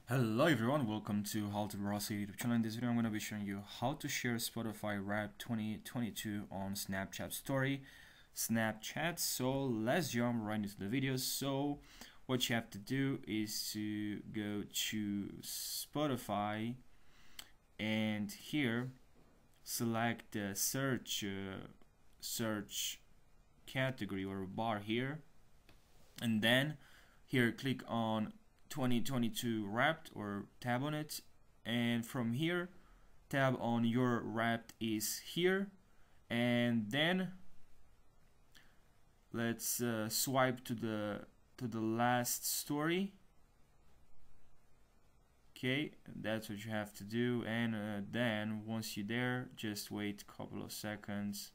Hello everyone, welcome to How to Browse YouTube channel. In this video I'm going to be showing you how to share Spotify Wrapped 2022 on Snapchat Story, Snapchat. So let's jump right into the video. So what you have to do is to go to Spotify and here select the search category or bar here, and then here click on 2022 Wrapped or tab on it, and from here tab on your Wrapped is here, and then let's swipe to the last story. Okay, that's what you have to do, and then once you're there, just wait a couple of seconds,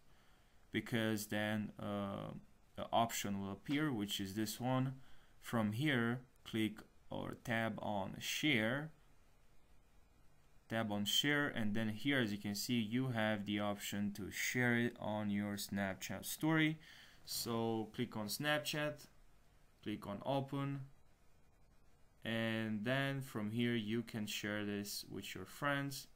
because then the option will appear, which is this one. From here click or tab on share, and then here, as you can see, you have the option to share it on your Snapchat story. So click on Snapchat, click on open, and then from here you can share this with your friends.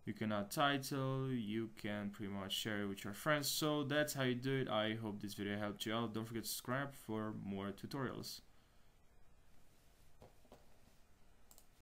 You can add title, you can pretty much share it with your friends. So that's how you do it. I hope this video helped you out. Don't forget to subscribe for more tutorials.